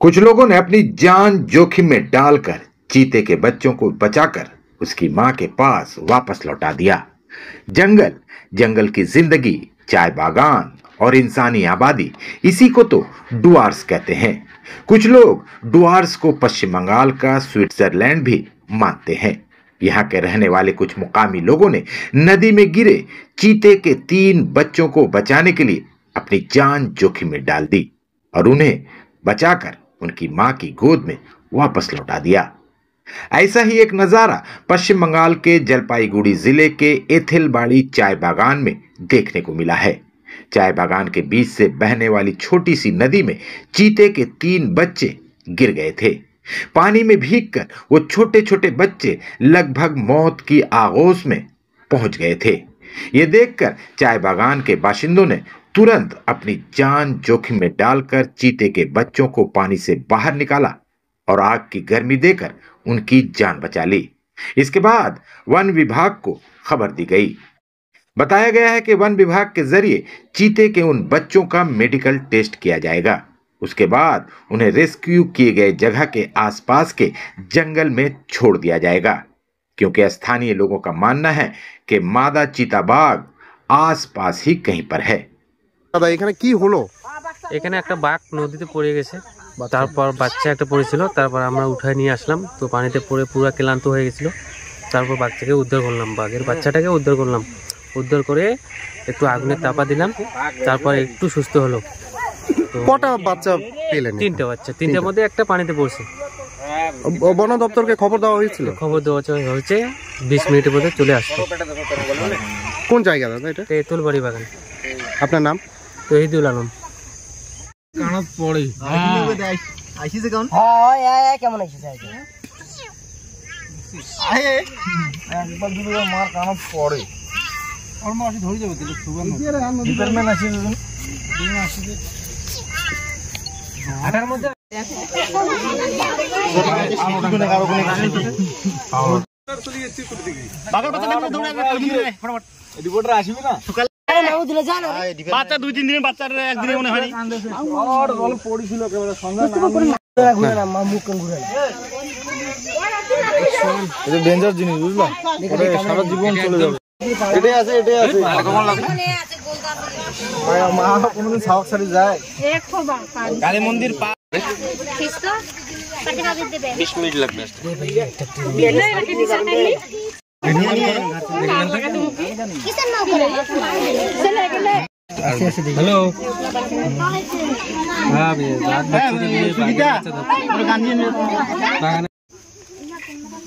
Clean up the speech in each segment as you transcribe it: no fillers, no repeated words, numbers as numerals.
कुछ लोगों ने अपनी जान जोखिम में डालकर चीते के बच्चों को बचाकर उसकी मां के पास वापस लौटा दिया। जंगल, जंगल की जिंदगी, चाय बागान और इंसानी आबादी, इसी को तो डुआर्स कहते हैं। कुछ लोग डुआर्स को पश्चिम बंगाल का स्विट्जरलैंड भी मानते हैं। यहाँ के रहने वाले कुछ मुकामी लोगों ने नदी में गिरे चीते के 3 बच्चों को बचाने के लिए अपनी जान जोखिम में डाल दी और उन्हें बचाकर उनकी मां की गोद में वापस लौटा दिया। ऐसा ही एक नजारा पश्चिम बंगाल के जलपाईगुड़ी जिले के एथिलबाड़ी चाय बागान में देखने को मिला है। चाय बागान के बीच से बहने वाली छोटी सी नदी में चीते के 3 बच्चे गिर गए थे। पानी में भीगकर वो छोटे छोटे बच्चे लगभग मौत की आगोश में पहुंच गए थे। ये देखकर चाय बागान के बाशिंदों ने तुरंत अपनी जान जोखिम में डालकर चीते के बच्चों को पानी से बाहर निकाला और आग की गर्मी देकर उनकी जान बचा ली। इसके बाद वन विभाग को खबर दी गई। बताया गया है कि वन विभाग के जरिए चीते के उन बच्चों का मेडिकल टेस्ट किया जाएगा। उसके बाद उन्हें रेस्क्यू किए गए जगह के आसपास के जंगल में छोड़ दिया जाएगा, क्योंकि स्थानीय लोगों का मानना है कि मादा चीताबाघ आसपास ही कहीं पर है। দাদা এখানে কি হলো? এখানে একটা বাঘ নদীতে পড়ে গেছে, তারপর বাচ্চা একটা পড়েছিল, তারপর আমরা উঠায় নিয়ে আসলাম। তো পানিতে পড়ে পুরো ক্লান্ত হয়ে গেছিল, তারপর বাচ্চাকে উদ্ধার করলাম, বাঘের বাচ্চাটাকে উদ্ধার করলাম। উদ্ধার করে একটু আগুনে তাপা দিলাম, তারপর একটু সুস্থ হলো। কটা বাচ্চা পেলেন? 3টে বাচ্চা, 3টের মধ্যে একটা পানিতে পড়ছে। বন দপ্তরকে খবর দেওয়া হয়েছিল? খবর দেওয়া হয়েছে, 20 মিনিটের মধ্যে চলে আসবে। কোন জায়গা দাদা এটা? তেঁতুলবাড়ি বাগান। আপনার নাম? তহিদুল আলম। কানত পড়ে আইসিছে কোন? কেমন আইসিছে আয়ে একবার দুটো মার কানত পড়ে আর মা আসি ধরে যাবে তো সুবর্ণ ডিপার্টমেন্ট আসি দুজন আসি আটার মধ্যে বাগার কথা না দৌড়ে ফটাফট রিপোর্টার আসবে না বাচ্চা 2-3 দিনের বাচ্চার একদিনে মনে হয়নি আর বল পড়িছিল কেবল সন্ধ্যা ঘুরে না মা মুখ ঘুরে এটা ডেঞ্জার জিনিস বুঝলা, এটা সারা জীবন চলে যাবে। এটাই আছে কেমন লাগে মা কোনদিন সাওয়াক সারি যায় কালী মন্দির খিস্তো 20 মিনিট লাগবে। हेलो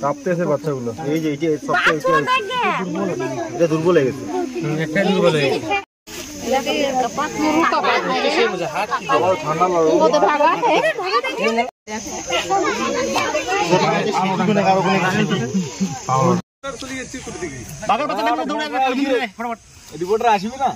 কাঁপতেছে বাচ্চাগুলো, এই যে এটা দুর্বল হয়ে গেছে, একটা দুর্বল হয়ে গেছে। আবার ঠান্ডা লাগবে রিপোর্টার আসবে না।